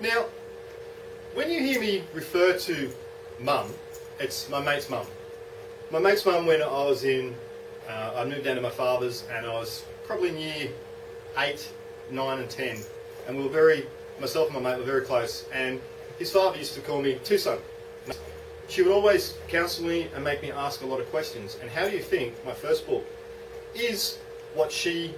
Now, when you hear me refer to mum, it's my mate's mum. My mate's mum, when I was I moved down to my father's, and I was probably in year 8, 9 and 10, and myself and my mate were very close, and his father used to call me Tucson. She would always counsel me and make me ask a lot of questions, and how do you think my first book is what she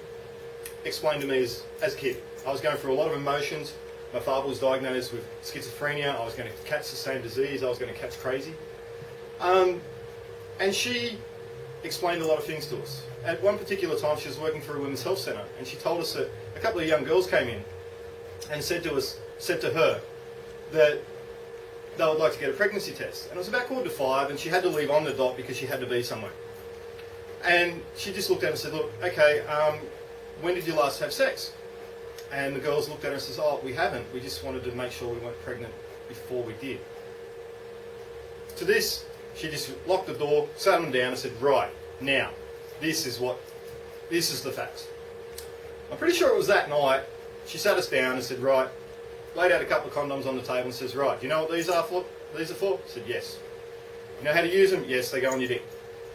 explained to me as a kid. I was going through a lot of emotions. My father was diagnosed with schizophrenia. I was going to catch the same disease. I was going to catch crazy. And she explained a lot of things to us. At one particular time, she was working for a women's health centre, and she told us that a couple of young girls came in and said to her that they would like to get a pregnancy test. And it was about 4:45, and she had to leave on the dot because she had to be somewhere. And she just looked at her and said, look, okay, when did you last have sex? And the girls looked at her and said, oh, we haven't. We just wanted to make sure we weren't pregnant before we did. To this, she just locked the door, sat them down and said, right, now, this is the facts. I'm pretty sure it was that night, she sat us down and said, right, laid out a couple of condoms on the table and says, right, do you know what these are for? I said, yes. You know how to use them? Yes, they go on your dick.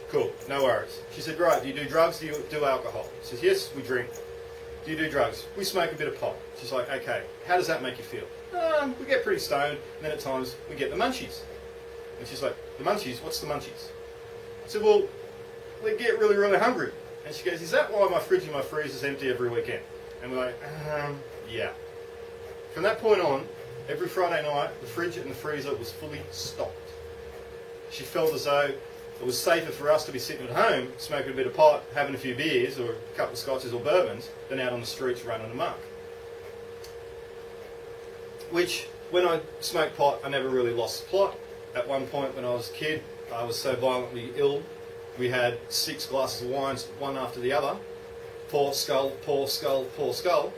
Cool, no worries. She said, right, do you do drugs? Do you do alcohol? She says, yes, we drink. Do you do drugs? We smoke a bit of pot. She's like, okay, how does that make you feel? We get pretty stoned, and then at times we get the munchies. And she's like, the munchies? What's the munchies? I said, well, we get really, really hungry. And she goes, is that why my fridge and my freezer is empty every weekend? And we're like, yeah. From that point on, every Friday night, the fridge and the freezer was fully stocked. She felt as though it was safer for us to be sitting at home, smoking a bit of pot, having a few beers or a couple of scotches or bourbons, than out on the streets running amok. Which, when I smoked pot, I never really lost the plot. At one point when I was a kid, I was so violently ill, we had 6 glasses of wine, one after the other. Pour skull, pour skull, pour skull.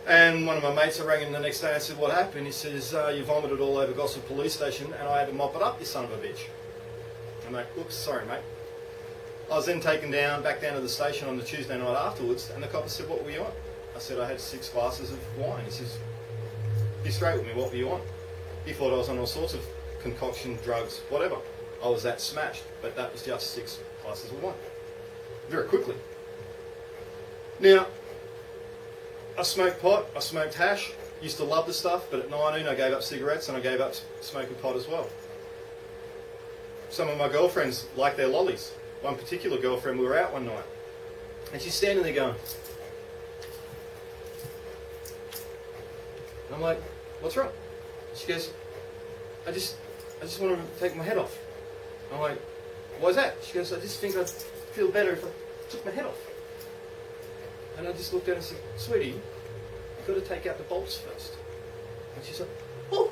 And one of my mates, I rang him the next day and said, what happened? He says, you vomited all over Gosford Police Station and I had to mop it up, you son of a bitch. I'm like, oops, sorry mate. I was then taken back down to the station on the Tuesday night afterwards, and the copper said, what were you on? I said, I had 6 glasses of wine. He says, be straight with me, what were you on? He thought I was on all sorts of concoction, drugs, whatever. I was that smashed, but that was just 6 glasses of wine. Very quickly. Now, I smoked pot, I smoked hash, used to love the stuff, but at 19 I gave up cigarettes and I gave up smoking pot as well. Some of my girlfriends like their lollies. One particular girlfriend, we were out one night, and she's standing there going, and I'm like, what's wrong? She goes, I just want to take my head off. I'm like, why's that? She goes, I just think I'd feel better if I took my head off. And I just looked at her and said, sweetie, you've got to take out the bolts first. And she's like, oh.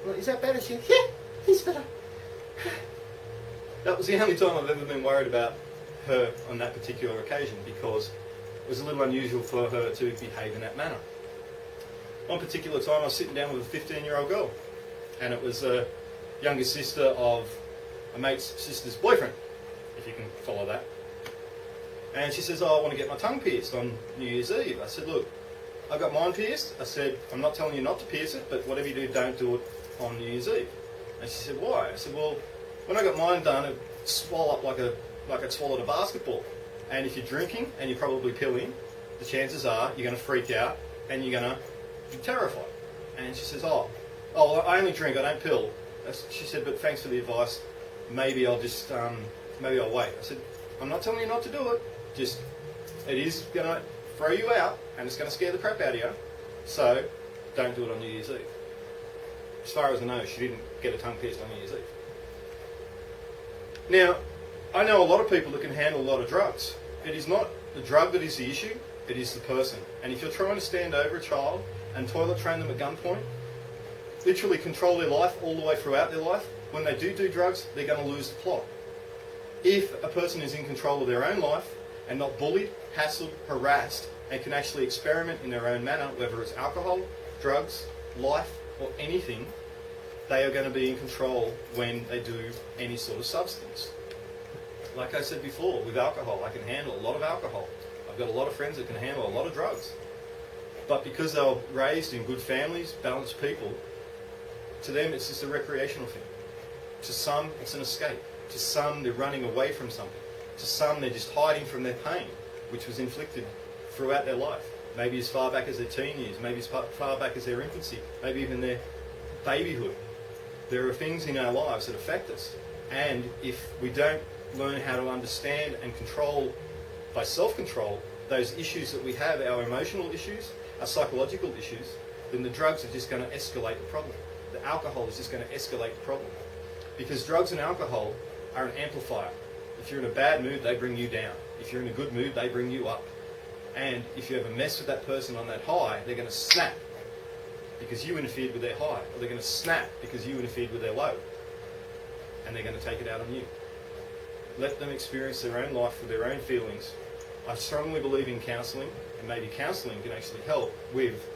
I'm like, is that better? She goes, yeah, it's better. That was the only time I've ever been worried about her on that particular occasion, because it was a little unusual for her to behave in that manner. One particular time I was sitting down with a 15-year-old girl, and it was a younger sister of a mate's sister's boyfriend, if you can follow that. And she says, oh, I want to get my tongue pierced on New Year's Eve. I said, look, I got mine pierced. I said, I'm not telling you not to pierce it, but whatever you do, don't do it on New Year's Eve. And she said, why? I said, well, when I got mine done, it swelled up like I'd swallowed a basketball. And if you're drinking and you're probably pilling, the chances are you're going to freak out and you're going to be terrified. And she says, oh, I only drink, I don't pill. She said, but thanks for the advice. Maybe I'll just, maybe I'll wait. I said, I'm not telling you not to do it. Just, it is going to throw you out and it's going to scare the crap out of you. So, don't do it on New Year's Eve. As far as I know, she didn't get a tongue pierced on New Year's Eve. Now, I know a lot of people that can handle a lot of drugs. It is not the drug that is the issue, it is the person. And if you're trying to stand over a child and toilet train them at gunpoint, literally control their life all the way throughout their life, when they do drugs, they're going to lose the plot. If a person is in control of their own life and not bullied, hassled, harassed, and can actually experiment in their own manner, whether it's alcohol, drugs, life, or anything, they are going to be in control when they do any sort of substance. Like I said before, with alcohol, I can handle a lot of alcohol. I've got a lot of friends that can handle a lot of drugs. But because they were raised in good families, balanced people, to them it's just a recreational thing. To some, it's an escape. To some, they're running away from something. To some, they're just hiding from their pain, which was inflicted throughout their life. Maybe as far back as their teen years, maybe as far back as their infancy, maybe even their babyhood. There are things in our lives that affect us. And if we don't learn how to understand and control, by self-control, those issues that we have, our emotional issues, our psychological issues, then the drugs are just going to escalate the problem. The alcohol is just going to escalate the problem. Because drugs and alcohol are an amplifier. If you're in a bad mood, they bring you down. If you're in a good mood, they bring you up. And if you ever mess with that person on that high, they're going to snap because you interfered with their high. Or they're going to snap because you interfered with their low. And they're going to take it out on you. Let them experience their own life with their own feelings. I strongly believe in counselling, and maybe counselling can actually help with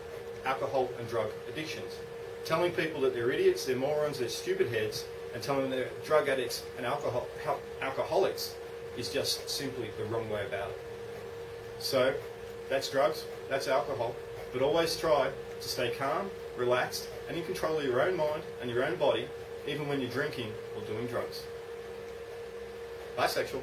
alcohol and drug addictions. Telling people that they're idiots, they're morons, they're stupid heads, and telling them they're drug addicts and alcoholics is just simply the wrong way about it. So, that's drugs, that's alcohol, but always try to stay calm, relaxed, and in control of your own mind and your own body, even when you're drinking or doing drugs. Bisexual.